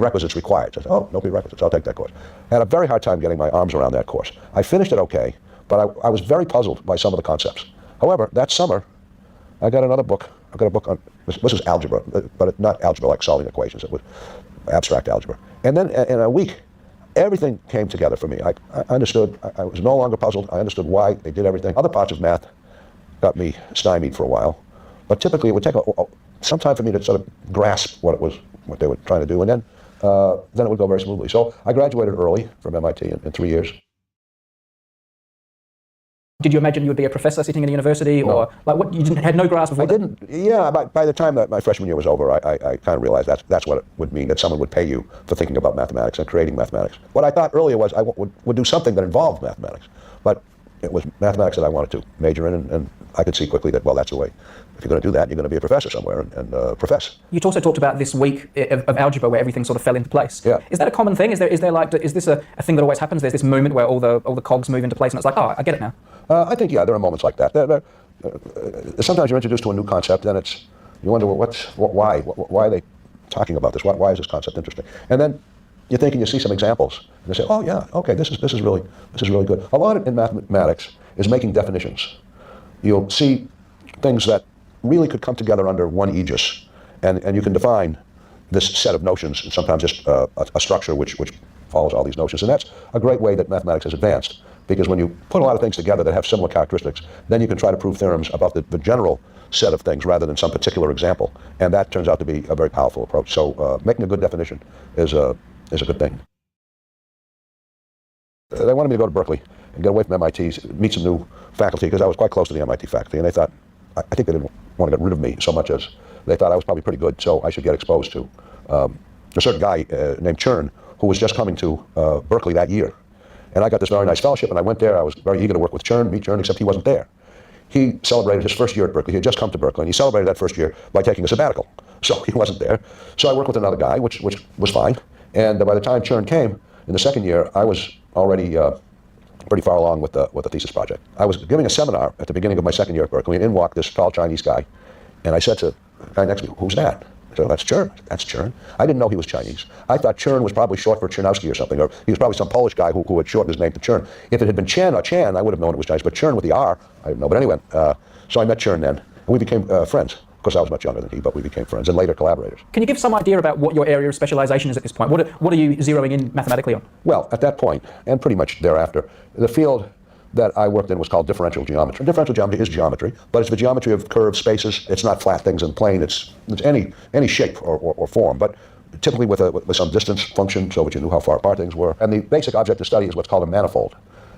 prerequisites required. So I said, oh, no prerequisites, I'll take that course. I had a very hard time getting my arms around that course. I finished it okay, but I was very puzzled by some of the concepts. However, that summer, I got another book. I got a book on, this was algebra, but not algebra like solving equations. It was abstract algebra. And then in a week, everything came together for me. I understood, I was no longer puzzled. I understood why they did everything. Other parts of math got me stymied for a while. But typically it would take some time for me to sort of grasp what they were trying to do. And then it would go very smoothly. So I graduated early from MIT in 3 years. Did you imagine you would be a professor sitting in a university, No. or like what? You had no grasp of what? I didn't. Yeah, by the time that my freshman year was over, I kind of realized that's what it would mean, that someone would pay you for thinking about mathematics and creating mathematics. What I thought earlier was I would do something that involved mathematics, but it was mathematics that I wanted to major in, and I could see quickly that, well, that's the way. If you're going to do that, you're going to be a professor somewhere and profess. You also talked about this week of algebra where everything sort of fell into place. Yeah. Is that a common thing? Is this a thing that always happens? There's this moment where all the cogs move into place, and it's like, oh, I get it now. I think, yeah, there are moments like that. Sometimes you're introduced to a new concept, and you wonder, well, why are they talking about this? Why is this concept interesting? And then you think and you see some examples, and you say, oh yeah, okay, this is really good. A lot in mathematics is making definitions. You'll see things that really could come together under one aegis, and you can define this set of notions, and sometimes just a structure which follows all these notions. And that's a great way that mathematics has advanced, because when you put a lot of things together that have similar characteristics, then you can try to prove theorems about the general set of things rather than some particular example. And that turns out to be a very powerful approach. So making a good definition is a good thing. They wanted me to go to Berkeley and get away from MIT, meet some new faculty, because I was quite close to the MIT faculty, and they thought, I think they didn't want to get rid of me so much as they thought I was probably pretty good, so I should get exposed to a certain guy named Chern, who was just coming to Berkeley that year. And I got this very nice fellowship, and I went there. I was very eager to work with Chern, meet Chern, except he wasn't there. He celebrated his first year at Berkeley. He had just come to Berkeley, and he celebrated that first year by taking a sabbatical. So he wasn't there. So I worked with another guy, which was fine. And by the time Chern came, in the second year, I was already pretty far along with the thesis project. I was giving a seminar at the beginning of my second year at Berkeley, and in walked this tall Chinese guy. And I said to the guy next to me, who's that? I said, that's Chern. That's Chern. I didn't know he was Chinese. I thought Chern was probably short for Chernowski or something, or he was probably some Polish guy who had shortened his name to Chern. If it had been Chen or Chan, I would have known it was Chinese, but Chern with the R, I didn't know. But anyway, so I met Chern then, and we became friends. Of course, I was much younger than he, but we became friends and later collaborators. Can you give some idea about what your area of specialization is at this point? What are you zeroing in mathematically on? Well, at that point, and pretty much thereafter, the field that I worked in was called differential geometry. Differential geometry is geometry, but it's the geometry of curved spaces. It's not flat things in plane. It's any shape or form, but typically with some distance function, so that you knew how far apart things were. And the basic object to study is what's called a manifold.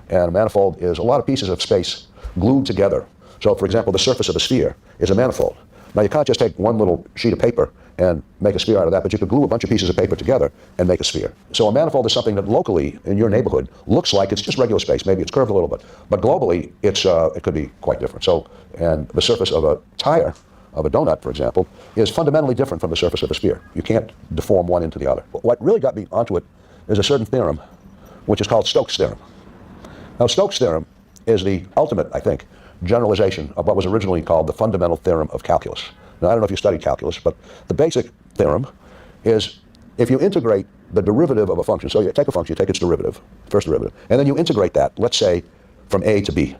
And a manifold is a lot of pieces of space glued together. So, for example, the surface of a sphere is a manifold. Now, you can't just take one little sheet of paper and make a sphere out of that, but you could glue a bunch of pieces of paper together and make a sphere. So a manifold is something that locally in your neighborhood looks like it's just regular space. Maybe it's curved a little bit, but globally it could be quite different. So, and the surface of a tire, of a donut, for example, is fundamentally different from the surface of a sphere. You can't deform one into the other. What really got me onto it is a certain theorem, which is called Stokes' theorem. Now, Stokes' theorem is the ultimate, I think, generalization of what was originally called the fundamental theorem of calculus. Now, I don't know if you studied calculus, but the basic theorem is if you integrate the derivative of a function, so you take a function, you take its derivative, first derivative, and then you integrate that, let's say, from A to B.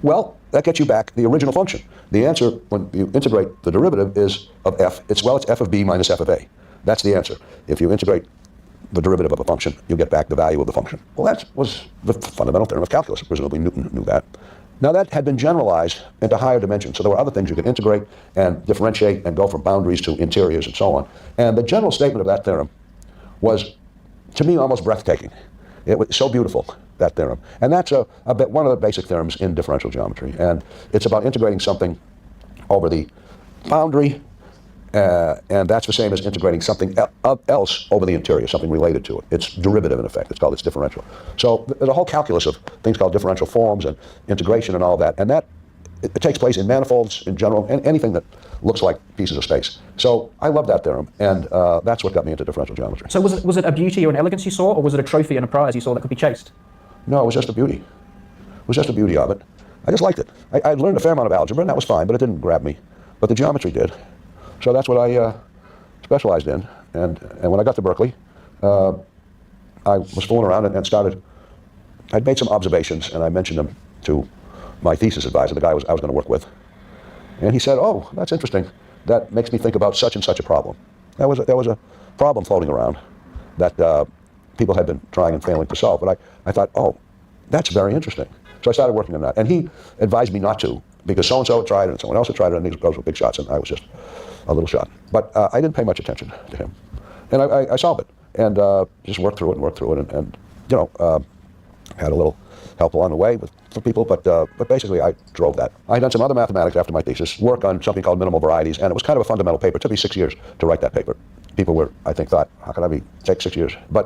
Well, that gets you back the original function. The answer, when you integrate the derivative, is of f. It's f of b minus f of a. That's the answer. If you integrate the derivative of a function, you get back the value of the function. Well, that was the fundamental theorem of calculus. Presumably Newton knew that. Now, that had been generalized into higher dimensions, so there were other things you could integrate and differentiate and go from boundaries to interiors and so on. And the general statement of that theorem was, to me, almost breathtaking. It was so beautiful, that theorem. And that's one of the basic theorems in differential geometry. And it's about integrating something over the boundary, and that's the same as integrating something else over the interior, something related to it. It's derivative, in effect. It's called its differential. So there's a whole calculus of things called differential forms and integration and all that. And that it takes place in manifolds in general, and anything that looks like pieces of space. So I love that theorem, and that's what got me into differential geometry. So was it a beauty or an elegance you saw, or was it a trophy and a prize you saw that could be chased? No, it was just the beauty. It was just the beauty of it. I just liked it. I'd learned a fair amount of algebra, and that was fine, but it didn't grab me. But the geometry did. So that's what I specialized in. And when I got to Berkeley, I was fooling around and started. I'd made some observations, and I mentioned them to my thesis advisor, the guy I was going to work with. And he said, "Oh, that's interesting. That makes me think about such and such a problem." There was a problem floating around that people had been trying and failing to solve. But I thought, "Oh, that's very interesting." So I started working on that. And he advised me not to, because so-and-so had tried it and someone else had tried it, and these girls were big shots, and I was just a little shot. But I didn't pay much attention to him. And I solved it, and just worked through it, and you know, had a little help along the way with some people, but basically I drove that. I had done some other mathematics after my thesis, work on something called minimal varieties, and it was kind of a fundamental paper. It took me 6 years to write that paper. People were, I think, thought, how could I take 6 years? But